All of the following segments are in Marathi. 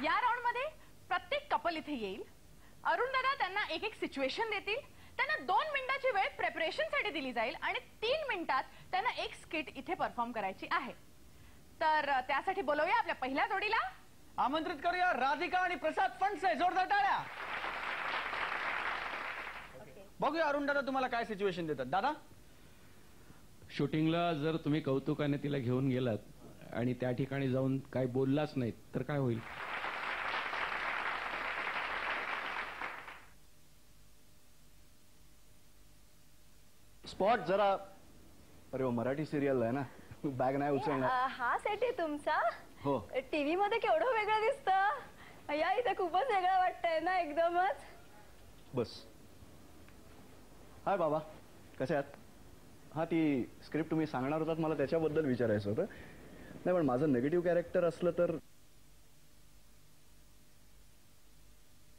या राऊंड मध्ये प्रत्येक कपल इथे येईल. अरुण दादा त्यांना एक एक सिच्युएशन देतील. त्यांना 2 मिनिटाची वेळ प्रिपरेशन साठी दिली जाईल आणि 3 मिनिटात त्यांना एक स्किट इथे परफॉर्म करायची आहे. तर त्यासाठी बोलवूया आपल्या पहिल्या जोडीला. आमंत्रित करूया राधिका आणि प्रसाद फणसे. जोरदार टाळ्या. बघूया अरुण दादा तुम्हाला काय सिच्युएशन देतात. दादा, शूटिंगला जर तुम्ही कौतुकाने तिला घेऊन गेलात आणि त्या ठिकाणी जाऊन काय बोललाच नाहीत तर काय होईल? स्पॉट जरा. अरे वो मराठी सिरियल आहे ना, बॅग नाही उचलणार. हा सेट आहे तुमचा? हो. टीव्ही मध्ये केवढं वेगळं दिसतं. या इथे खूपच वेगळं वाटतंय ना एकदमच. बस. हाय बाबा, कसे आहात? हा, ती स्क्रिप्ट तुम्ही सांगणार होतात, मला त्याच्याबद्दल विचारायचं होतं. नाही पण माझं नेगेटिव्ह कॅरेक्टर असलं तर.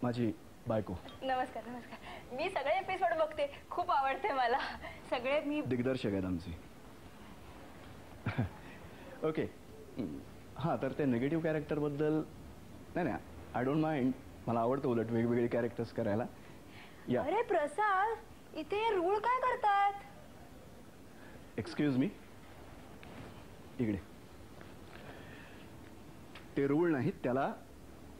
माझी बायको. नमस्कार नमस्कार. मी सगळे एपिसोड बघते, खूप आवडते मला. सगळे मी दिग्दर्शक आहेत आमची. ओके. हां, तर ते नेगेटिव्ह कॅरेक्टर बद्दल. नाही, आय डोंट माइंड. मला आवडतं उलट वेगवेगळे कॅरेक्टर्स करायला. या. अरे प्रसाद, इथे रूळ काय करतात? एक्सक्यूज मी, इकडे. ते रूळ नाहीत, त्याला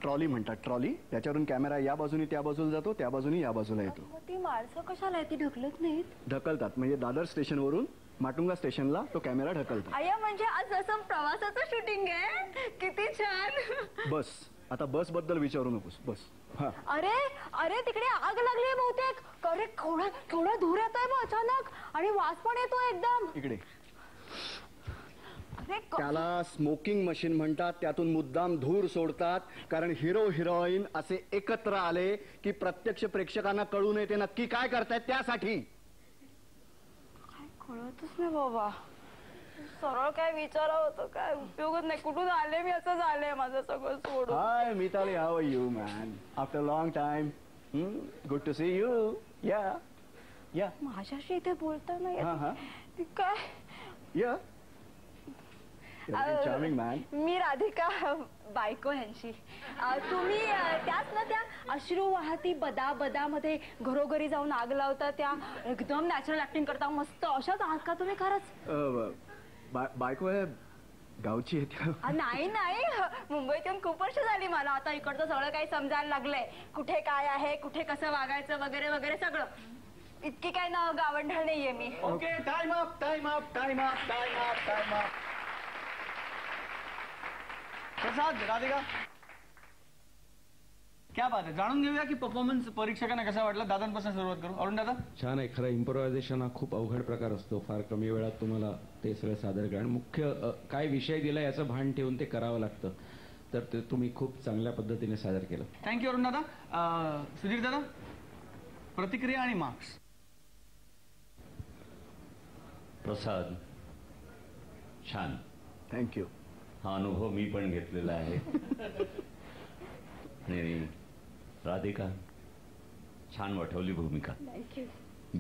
ट्रॉली म्हणतात. ट्रॉली, त्याच्यावरून कॅमेरा या बाजूनी त्या बाजूला जातो, त्या बाजूनी या बाजूला येतो. ती माणसं कशाला ती ढकलत नाहीत? ढकलतात म्हणजे दादर स्टेशनवरून माटुंगा स्टेशनला तो कॅमेरा ढकलतात. आया, म्हणजे आज असं प्रवासाचं शूटिंग आहे. किती छान. बस, आता बस बद्दल विचारू नकोस. बस. हा. अरे अरे, तिकडे आग लागली बहुतेक. अरे केवढा धूर येतोय मग अचानक, आणि वास पण येतो एकदम. इकडे. अरे त्याला स्मोकिंग मशीन म्हणतात. त्यातून मुद्दाम धूर सोडतात, कारण हिरो हिरोईन असे एकत्र आले की प्रत्यक्ष प्रेक्षकांना कळू नये ते नक्की काय करतायत त्यासाठी. काय कळतच नाही बाबा. सरळ काय विचारा होतं, काय उपयोगच नाही. कुठून आले मी, असं झालंय माझं सगळं सोडून. Hi Mitali, how are you man? After long time. Good to see you. Yeah yeah. माझ्याशी इथे बोलता नाही हा हा. काय? या. Charming man. मी राधिका, बायको ह्यांची. तुम्ही त्याच ना, त्या अश्रू वाहती बदा बदा मध्ये घरोघरी जाऊन आग लावता, त्या एकदम नॅचरल ऍक्टिंग करता मस्त, अशाच आहात का तुम्ही खरंच? बायको आहे, गावची आहे. नाही नाही, मुंबईत येऊन खूप वर्ष झाली मला. आता इकडचं सगळं काही समजायला लागलंय, कुठे काय आहे, कुठे कसं वागायचं वगैरे वगैरे सगळं. इतकी काय ना गावंढळ नाहीये मी. Okay, time up time up time up time up time up. Prasad, Radhika, क्या बात आहे. जाणून घेऊया की परफॉर्मन्स परीक्षकांना कसा वाटला. दादांपासून सुरुवात करू. अरुण दादा. छान आहे. खरं इम्प्रोव्हायझेशन हा खूप अवघड प्रकार असतो. फार कमी वेळात तुम्हाला ते सगळं सादर करा. मुख्य काय विषय दिला याचं भान ठेवून ते करावं लागतं. तर ते तुम्ही खूप चांगल्या पद्धतीने सादर केलं. थँक्यू अरुण दादा. सुधीर दादा, प्रतिक्रिया आणि मार्क्स. प्रसाद, छान. थँक्यू. हा अनुभव मी पण घेतलेला आहे. आणि राधिका, छान वठवली भूमिका. थँक्यू.